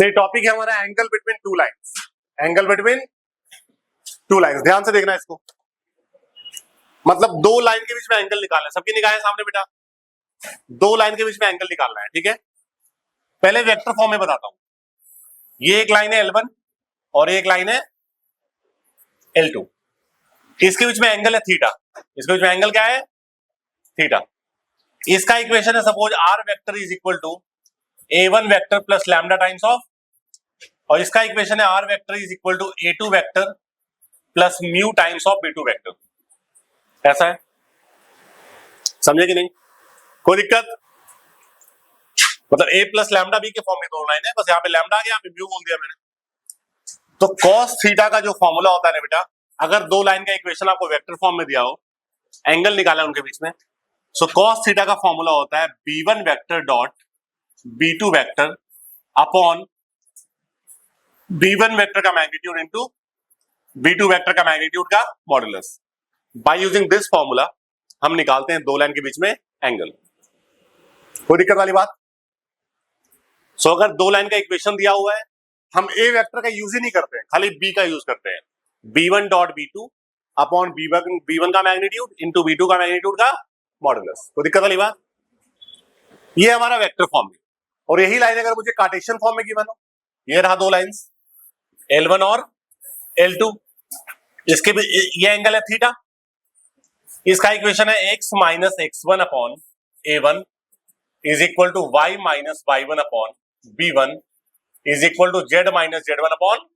से टॉपिक है हमारा angle between two lines. Angle between two lines, ध्यान से देखना इसको। मतलब दो लाइन के बीच में एंगल निकालना है, सबकी निगाहें सामने बेटा। दो लाइन के बीच में एंगल निकालना है, ठीक है। पहले वेक्टर फॉर्म में बताता हूं। ये एक लाइन है L1 और एक लाइन है L2। इसके बीच में एंगल है थीटा। इसके बीच में एंगल क्या है? थीटा। इसका इक्वेशन है suppose R vector is equal to A1 vector plus lambda times of, और इसका इक्वेशन है R vector is equal to A2 vector plus mu times of B2 vector. ऐसा है, समझे कि नहीं? कोई दिक्कत? मतलब A प्लस लैम्डा बी के फॉर्म में दो लाइन है, बस यहाँ पे लैम्डा आ गया, यहाँ पे म्यू बोल दिया मैंने। तो cos थीटा का जो फॉर्मूला होता है ना बेटा, अगर दो लाइन का इक्वेशन आपको वेक्टर फॉर्म में दिया हो, एंगल निकाला उनके बीच में, सो cos थीटा का फॉर्मूला होता है B1 vector dot B2 vector upon B1 vector का मैग्नीट्यूड इनटू B2 वेक्टर का मैग्नीट्यूड का modulus. By using this formula हम निकालते हैं दो लाइन के बीच में एंगल। कोई दिक्कत वाली बात? सो अगर दो लाइन का इक्वेशन दिया हुआ है, हम A वेक्टर का यूज ही नहीं करते हैं, खाली B का यूज करते हैं। B1 dot B2 upon B1 का मैग्नीट्यूड इनटू B2 का मैग्नीट्यूड का मॉडुलस। कोई दिक्कत वाली बात? ये हमारा वेक्टर फॉर्म है। और यही लाइन अगर मुझे कार्टेशियन फॉर्म में गिवन हो, ये रहा दो लाइंस L1 और L2, इसके भी ये एंगल है थीटा। इसका इक्वेशन है x minus x1 upon A1 is equal to y minus y1 upon B1 is equal to z minus z1 upon,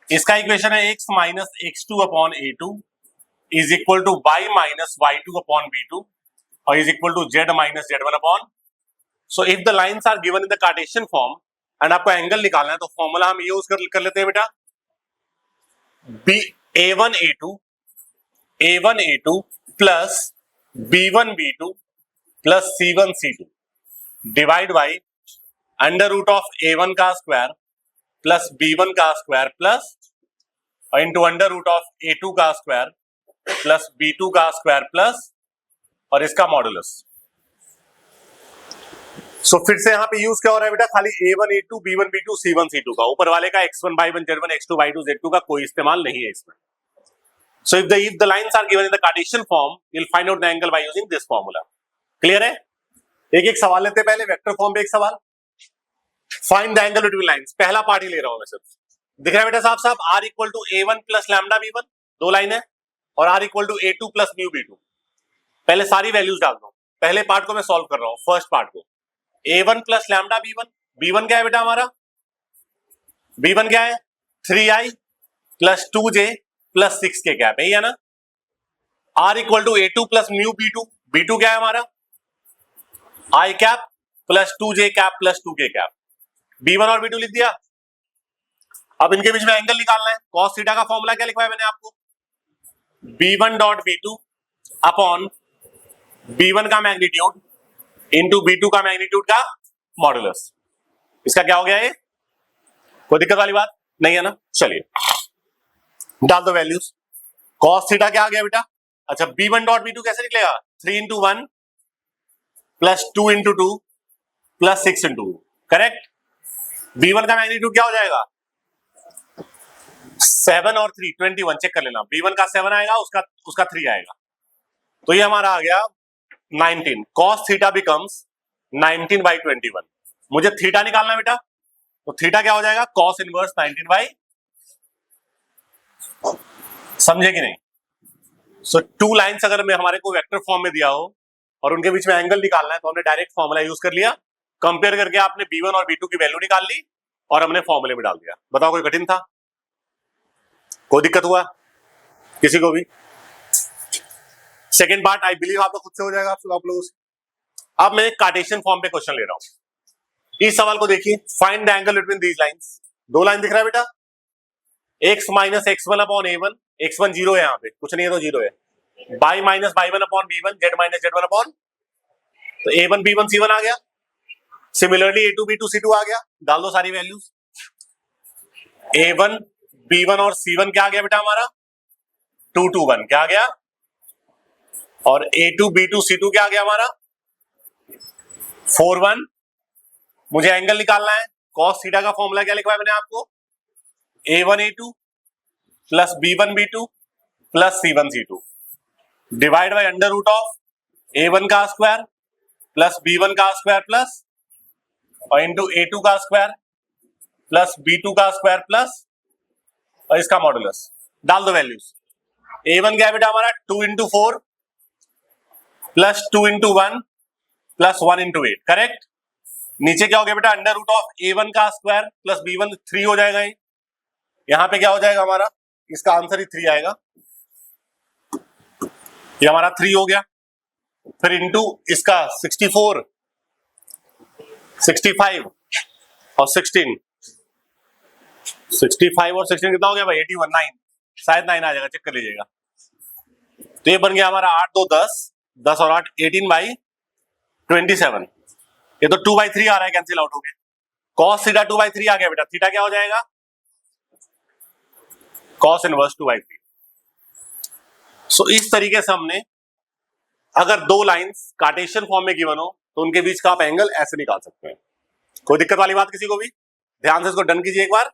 इसका इक्वेशन है x minus x2 upon A2 is equal to y minus y2 upon B2 और is equal to z minus z1 upon. So if the lines are given in the Cartesian form and आपको angle निकालना है, तो formula हम use कर लेते हैं बेटा, A1 A2 plus B1 B2 plus C1 C2 divide by under root of A1 का स्क्वायर प्लस B1 का square plus into under root of A2 का स्क्वायर प्लस B2 का स्क्वायर प्लस और इसका मॉडुलस। सो फिर से यहाँ पे यूज क्या हो रहा है बेटा? खाली A1 A2 B1 B2 C1 C2 का, ऊपर वाले का x1 y1 z1 x2 y2 z2 का कोई इस्तेमाल नहीं है इसमें। So if the lines are given in the Cartesian form, you'll find out the angle by using this formula. Clear है? एक एक सवाल लेते हैं पहले। वेक्टर फॉर्म पे एक सवाल, find the angle between lines. पहला पार्ट ही ले रहा हूं मैं सिर्फ, दिख रहा है बेटा साफ साफ? R equal to A1 plus lambda B1, दो लाइन है, और R equal to A2 plus mu B2। पहले सारी वैल्यूज डाल दो। पहले पार्ट को मैं सॉल्व कर रहा हूं, फर्स्ट पार्ट को। A1 plus lambda B1, B1 क्या है बेटा हमारा? B1 क्या है? 3i plus 2j plus 6k cap है, या ना? R equal to A2 plus mu B2, B2 क्या है हमारा? I cap plus 2j cap plus 2k cap. B1 और B2 लिख दिया। अब इनके बीच में एंगल निकालना है। cos थीटा का फॉर्मूला क्या लिखवाया मैंने आपको? B1 dot B2 upon B1 का मैग्नीट्यूड इनटू B2 का मैग्नीट्यूड का मॉडुलस। इसका क्या हो गया ये? कोई दिक्कत वाली बात नहीं है ना? चलिए डाल दो वैल्यूज। cos थीटा क्या आ गया बेटा? अच्छा, B1 डॉट B2 कैसे निकलेगा? 3 into 1 plus 2 into 2 plus 6 into 2, correct. B1 का मैग्नीट्यूड क्या हो जाएगा? 7 और 3 21, चेक कर लेना। B1 का 7 आएगा, उसका 3 आएगा, तो ये हमारा आ गया 19। cos theta becomes 19 by 21। मुझे थीटा निकालना बेटा, तो थीटा क्या हो जाएगा? cos इनवर्स 19 बाई, समझे कि नहीं? सो टू लाइंस अगर मैं हमारे को वेक्टर फॉर्म में दिया हो और उनके बीच में एंगल निकालना है, तो हमने डायरेक्ट फॉर्मूला यूज कर लिया। कंपेयर करके आपने B1 और B2 की वैल्यू निकाल ली और हमने फॉर्मूले में डाल दिया। बताओ कोई कठिन था? कोई दिक्कत हुआ किसी को भी? सेकेंड पार्ट आई बिलीव आपका खुद से हो जाएगा आप लोगों से। अब मैं कार्टेशियन फॉर्म पे क्वेश्चन ले रहा हूं। इस सवाल को देखिए, find the angle between these lines. दो लाइन दिख रहा है बेटा, x minus x1 upon A1, x1 zero है, यहाँ पे कुछ नहीं है तो जीरो है, y minus y1 upon B1, z minus z1 upon, तो A1 B1 C1 आ गया। सिमिलरली A2 B2 C2 आ गया। डाल दो सारी वैल्यूज। A1 B1 और C1 क्या आ गया बेटा हमारा? 2 2 1 क्या आ गया? और A2 B2 C2 क्या आ गया हमारा? 4 1। मुझे एंगल निकालना है। cos थीटा का फॉर्मूला क्या लिखवाया मैंने आपको, a1 a2 plus b1 b2 plus c1 c2 divide by under root of a1 का स्क्वायर प्लस b1 का स्क्वायर प्लस और इंटू a2 का स्क्वायर प्लस b2 का स्क्वायर प्लस और इसका मॉडुलस। डाल दो वैल्यूज। a1 क्या है बेटा हमारा 2 into 4 plus 2 into 1 plus 1 into 8, correct. नीचे क्या हो गया बेटा, अंडर रूट ऑफ a1 का स्क्वायर प्लस b1 3 हो जाएगा। यहां पे क्या हो जाएगा हमारा, इसका आंसर ही 3 आएगा। ये हमारा 3 हो गया। फिर इंटू इसका 64 65 और 16, 65 और 16 कितना हो गया भाई 81 9, शायद 9 आ जाएगा, चेक कर लीजिएगा। तो ये बन गया हमारा 8 2 10 10 और 8 18/27। ये तो 2/3 आ रहा है, कैंसिल आउट हो गया। cos थीटा 2/3 आ गया बेटा, थीटा क्या हो जाएगा cos इनवर्स 2/3। सो इस तरीके से हमने अगर दो लाइंस कार्टेशियन फॉर्म में गिवन हो तो उनके बीच का आप एंगल ऐसे निकाल सकते हैं। कोई दिक्कत वाली बात किसी को भी? ध्यान से इसको डन कीजिए एक बार।